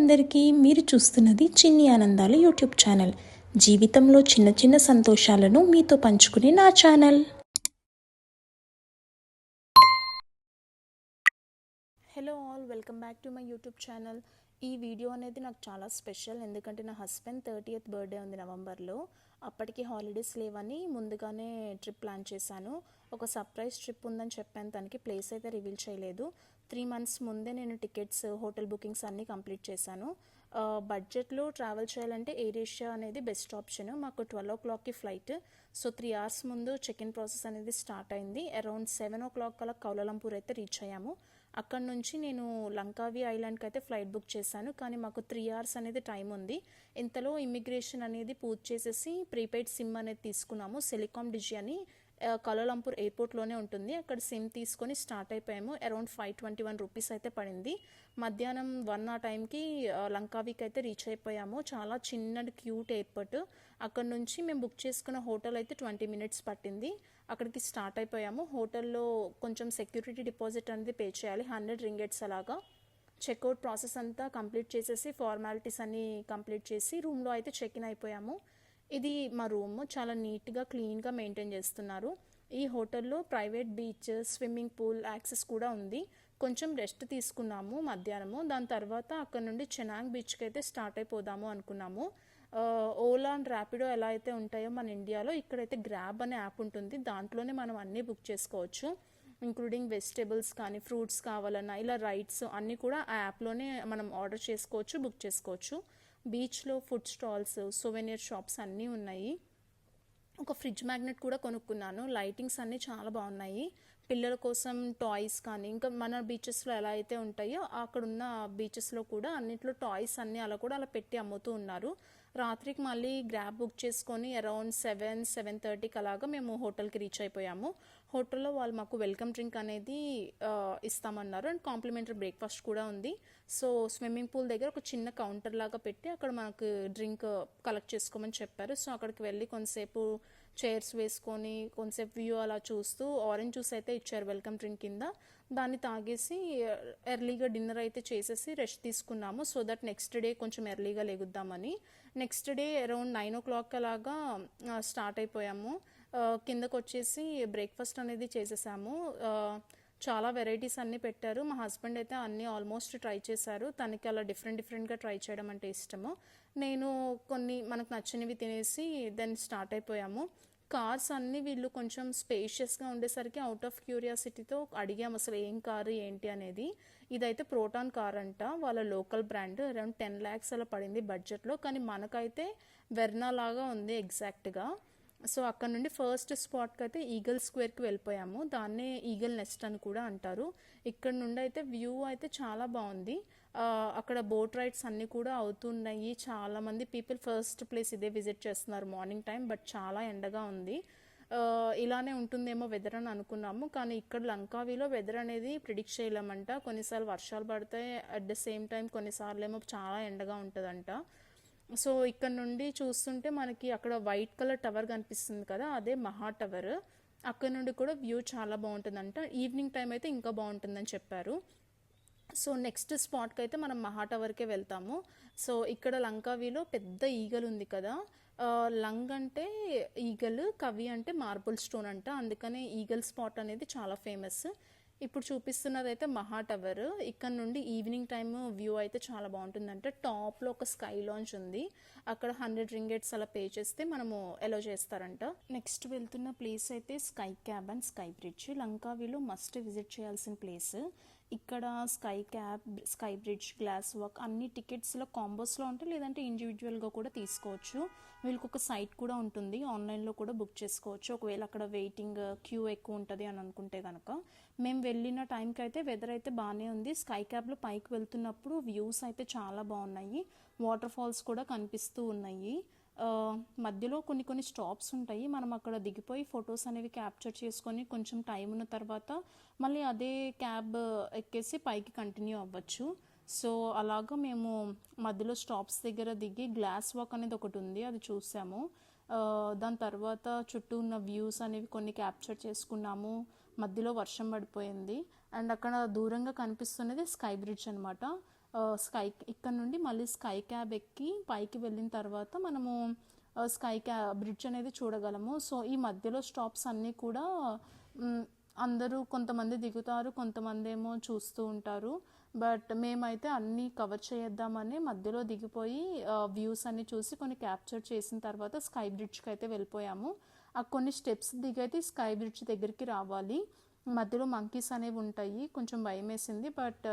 అందరికీ. మీరు చూస్తున్నది చిన్ని ఆనందాలు యూట్యూబ్ ఛానల్. జీవితంలో చిన్న చిన్న సంతోషాలను మీతో పంచుకునే నా channel. Hello all, welcome back to my YouTube channel. ఈ వీడియో అనేది నాకు చాలా స్పెషల్, ఎందుకంటే నా హస్బెండ్ 30th బర్త్డే ఉంది నవంబర్లో. అప్పటికి హాలిడేస్ లేవని ముందుగానే ట్రిప్ ప్లాన్ చేశాను. ఒక సర్ప్రైజ్ ట్రిప్ ఉందని చెప్పాను తనకి. ప్లేస్ అయితే రివీల్ చేయలేదు. 3 months ముందే నేను టికెట్స్, హోటల్ బుకింగ్స్ అన్నీ కంప్లీట్ చేశాను. బడ్జెట్లో ట్రావెల్ చేయాలంటే ఎయిర్ ఏషియా అనేది బెస్ట్ ఆప్షన్. మాకు 12 o'clockకి ఫ్లైట్. సో 3 hours ముందు చెక్ ఇన్ ప్రాసెస్ అనేది స్టార్ట్ అయింది. అరౌండ్ 7 o'clock కల్లా కౌలాలంపూర్ అయితే రీచ్ అయ్యాము. అక్కడ నుంచి నేను లంకావి ఐలాండ్కి అయితే ఫ్లైట్ బుక్ చేశాను, కానీ మాకు 3 hours అనేది టైం ఉంది. ఇంతలో ఇమిగ్రేషన్ అనేది పూర్తి చేసేసి ప్రీపెయిడ్ సిమ్ అనేది తీసుకున్నాము. సెలికామ్ డిజి అని కౌలాలంపూర్ ఎయిర్పోర్ట్లోనే ఉంటుంది. అక్కడ సిమ్ తీసుకొని స్టార్ట్ అయిపోయాము. అరౌండ్ 521 రూపీస్ అయితే పడింది. మధ్యాహ్నం 1 ఆ టైంకి లంకావికి అయితే రీచ్ అయిపోయాము. చాలా చిన్న క్యూట్ ఎయిర్పోర్ట్. అక్కడ నుంచి మేము బుక్ చేసుకున్న హోటల్ అయితే 20 minutes పట్టింది. అక్కడికి స్టార్ట్ అయిపోయాము. హోటల్లో కొంచెం సెక్యూరిటీ డిపాజిట్ అనేది పే చేయాలి, 100 ringgits అలాగా. చెక్అవుట్ ప్రాసెస్ అంతా కంప్లీట్ చేసేసి ఫార్మాలిటీస్ అన్నీ కంప్లీట్ చేసి రూమ్లో అయితే చెక్ ఇన్ అయిపోయాము. ఇది మా రూమ్. చాలా నీట్గా క్లీన్గా మెయింటైన్ చేస్తున్నారు. ఈ హోటల్లో private beach, swimming pool access కూడా ఉంది. కొంచెం రెస్ట్ తీసుకున్నాము మధ్యాహ్నము. దాని తర్వాత అక్కడ నుండి చెనాంగ్ బీచ్కి అయితే స్టార్ట్ అయిపోదాము అనుకున్నాము. ఓలా అండ్ ర్యాపిడో ఎలా అయితే ఉంటాయో మన ఇండియాలో, ఇక్కడైతే గ్రాబ్ అనే యాప్ ఉంటుంది. దాంట్లోనే మనం అన్నీ బుక్ చేసుకోవచ్చు, ఇంక్లూడింగ్ వెజిటేబుల్స్ కానీ ఫ్రూట్స్ కావాలన్నా ఇలా రైడ్స్ అన్నీ కూడా ఆ యాప్లోనే మనం ఆర్డర్ చేసుకోవచ్చు, బుక్ చేసుకోవచ్చు. బీచ్లో ఫుడ్ స్టాల్స్, సోవెనియర్ షాప్స్ అన్నీ ఉన్నాయి. ఒక ఫ్రిడ్జ్ మ్యాగ్నెట్ కూడా కొనుక్కున్నాను. లైటింగ్స్ అన్నీ చాలా బాగున్నాయి. పిల్లల కోసం టాయ్స్ కానీ, ఇంకా మన బీచెస్లో ఎలా అయితే ఉంటాయో అక్కడున్న బీచెస్లో కూడా అన్నింటిలో టాయ్స్ అన్నీ అలా పెట్టి అమ్ముతూ ఉన్నారు. రాత్రికి మళ్ళీ గ్రాబ్ బుక్ చేసుకొని అరౌండ్ 7-7:30కి అలాగా మేము హోటల్కి రీచ్ అయిపోయాము. హోటల్లో వాళ్ళు మాకు వెల్కమ్ డ్రింక్ అనేది ఇస్తామన్నారు, అండ్ కాంప్లిమెంటరీ బ్రేక్ఫాస్ట్ కూడా ఉంది. సో స్విమ్మింగ్ పూల్ దగ్గర ఒక చిన్న కౌంటర్ లాగా పెట్టి అక్కడ మనకు డ్రింక్ కలెక్ట్ చేసుకోమని చెప్పారు. సో అక్కడికి వెళ్ళి కొంతసేపు చైర్స్ వేసుకొని కొంతసేపు వ్యూ అలా చూస్తూ ఆరెంజ్ జ్యూస్ అయితే ఇచ్చారు వెల్కమ్ డ్రింక్ కింద. దాన్ని తాగేసి ఎర్లీగా డిన్నర్ అయితే చేసేసి రెస్ట్ తీసుకున్నాము. సో దట్ నెక్స్ట్ డే కొంచెం ఎర్లీగా లెగుద్దామని. నెక్స్ట్ డే అరౌండ్ 9 o'clock అలాగా స్టార్ట్ అయిపోయాము. కిందకు వచ్చేసి బ్రేక్ఫాస్ట్ అనేది చేసేసాము. చాలా వెరైటీస్ అన్నీ పెట్టారు. మా హస్బెండ్ అయితే అన్నీ ఆల్మోస్ట్ ట్రై చేశారు. తనకి అలా డిఫరెంట్గా ట్రై చేయడం అంటే ఇష్టము. నేను కొన్ని మనకు నచ్చినవి తినేసి దెన్ స్టార్ట్ అయిపోయాము. కార్స్ అన్నీ వీళ్ళు కొంచెం స్పేషియస్గా ఉండేసరికి అవుట్ ఆఫ్ క్యూరియాసిటీతో అడిగాము అసలు ఏం కారు ఏంటి అనేది. ఇదైతే ప్రోటాన్ కార్ అంట, వాళ్ళ లోకల్ బ్రాండ్. అరౌండ్ 10 lakhs అలా పడింది బడ్జెట్లో, కానీ మనకైతే వెర్నా లాగా ఉంది ఎగ్జాక్ట్గా. సో అక్కడ నుండి ఫస్ట్ స్పాట్కి అయితే ఈగల్ స్క్వేర్కి వెళ్ళిపోయాము. దాన్నే ఈగల్ నెస్ట్ అని కూడా అంటారు. ఇక్కడ నుండి అయితే వ్యూ అయితే చాలా బాగుంది. అక్కడ బోట్ రైడ్స్ అన్నీ కూడా అవుతున్నాయి. చాలామంది పీపుల్ ఫస్ట్ ప్లేస్ ఇదే విజిట్ చేస్తున్నారు మార్నింగ్ టైం. బట్ చాలా ఎండగా ఉంది. ఇలానే ఉంటుందేమో వెదర్ అని అనుకున్నాము, కానీ ఇక్కడ లంకావిలో వెదర్ అనేది ప్రిడిక్ట్ చేయలేమంట. కొన్నిసార్లు వర్షాలు పడతాయి, అట్ ద సేమ్ టైం కొన్నిసార్లు ఏమో చాలా ఎండగా ఉంటుందంట. సో ఇక్కడ నుండి చూస్తుంటే మనకి అక్కడ వైట్ కలర్ టవర్ కనిపిస్తుంది కదా, అదే మహా టవర్. అక్కడ నుండి కూడా వ్యూ చాలా బాగుంటుందంట. ఈవినింగ్ టైం అయితే ఇంకా బాగుంటుందని చెప్పారు. సో నెక్స్ట్ స్పాట్కి అయితే మనం మహా టవర్కే వెళ్తాము. సో ఇక్కడ లంకావిలో పెద్ద ఈగల్ ఉంది కదా, లంగ్ అంటే ఈగల్, కవి అంటే మార్బుల్ స్టోన్ అంట. అందుకనే ఈగల్ స్పాట్ అనేది చాలా ఫేమస్. ఇప్పుడు చూపిస్తున్నది అయితే మహా టవర్. ఇక్కడ నుండి ఈవినింగ్ టైమ్ వ్యూ అయితే చాలా బాగుంటుందంటే. టాప్లో ఒక స్కై లాంచ్ ఉంది, అక్కడ 100 ringgits అలా పే చేస్తే మనము ఎలో చేస్తారంట. నెక్స్ట్ వెళ్తున్న ప్లేస్ అయితే sky cab and sky bridge. లంకావిలో మస్ట్ విజిట్ చేయాల్సిన ప్లేస్. ఇక్కడ sky cab, sky bridge, glass walk అన్ని టికెట్స్లో కాంబోస్లో ఉంటాయి, లేదంటే ఇండివిజువల్గా కూడా తీసుకోవచ్చు. వీళ్ళకి ఒక సైట్ కూడా ఉంటుంది, ఆన్లైన్లో కూడా బుక్ చేసుకోవచ్చు ఒకవేళ అక్కడ వెయిటింగ్ క్యూ ఎక్కువ ఉంటుంది అని అనుకుంటే కనుక. మేము వెళ్ళిన టైంకి అయితే వెదర్ అయితే బాగానే ఉంది. స్కై క్యాబ్లో పైకి వెళ్తున్నప్పుడు వ్యూస్ అయితే చాలా బాగున్నాయి. వాటర్ ఫాల్స్ కూడా కనిపిస్తూ ఉన్నాయి. మధ్యలో కొన్ని స్టాప్స్ ఉంటాయి, మనం అక్కడ దిగిపోయి ఫొటోస్ అనేవి క్యాప్చర్ చేసుకొని కొంచెం టైం ఉన్న తర్వాత మళ్ళీ అదే క్యాబ్ ఎక్కేసి పైకి కంటిన్యూ అవ్వచ్చు. సో అలాగా మేము మధ్యలో స్టాప్స్ దగ్గర దిగి గ్లాస్ వాక్ అనేది ఒకటి ఉంది, అది చూసాము. దాని తర్వాత చుట్టూ ఉన్న వ్యూస్ అనేవి కొన్ని క్యాప్చర్ చేసుకున్నాము. మధ్యలో వర్షం పడిపోయింది, అండ్ అక్కడ దూరంగా కనిపిస్తున్నది స్కై బ్రిడ్జ్ అనమాట. స్కై ఇక్కడ నుండి మళ్ళీ స్కై క్యాబ్ ఎక్కి పైకి వెళ్ళిన తర్వాత మనము స్కై బ్రిడ్జ్ అనేది చూడగలము. సో ఈ మధ్యలో స్టాప్స్ అన్నీ కూడా అందరూ కొంతమంది దిగుతారు, కొంతమంది ఏమో చూస్తూ ఉంటారు. బట్ మేమైతే అన్నీ కవర్ చేద్దామని మధ్యలో దిగిపోయి వ్యూస్ అన్నీ చూసి కొన్ని క్యాప్చర్ చేసిన తర్వాత స్కై బ్రిడ్జ్కి అయితే వెళ్ళిపోయాము. ఆ కొన్ని స్టెప్స్ దిగైతే స్కై బ్రిడ్జ్ దగ్గరికి రావాలి. మధ్యలో మంకీస్ అనేవి ఉంటాయి, కొంచెం భయం వేసింది. బట్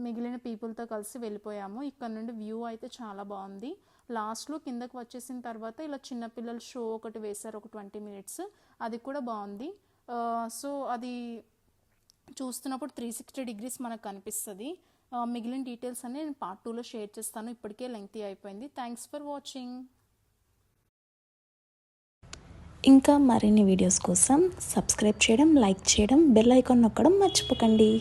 మిగిలిన పీపుల్తో కలిసి వెళ్ళిపోయాము. ఇక్కడ నుండి వ్యూ అయితే చాలా బాగుంది. లాస్ట్లో కిందకు వచ్చేసిన తర్వాత ఇలా చిన్నపిల్లల షో ఒకటి వేశారు, ఒక 20 minutes, అది కూడా బాగుంది. సో అది చూస్తున్నప్పుడు 360 degrees మనకు కనిపిస్తుంది. మిగిలిన డీటెయిల్స్ అన్ని నేను పార్ట్ 2లో షేర్ చేస్తాను. ఇప్పటికే లెంగ్తీ అయిపోయింది. Thanks for watching. ఇంకా మరిన్ని వీడియోస్ కోసం సబ్స్క్రైబ్ చేయడం, లైక్ చేయడం, బెల్ ఐకాన్ నొక్కడం మర్చిపోకండి.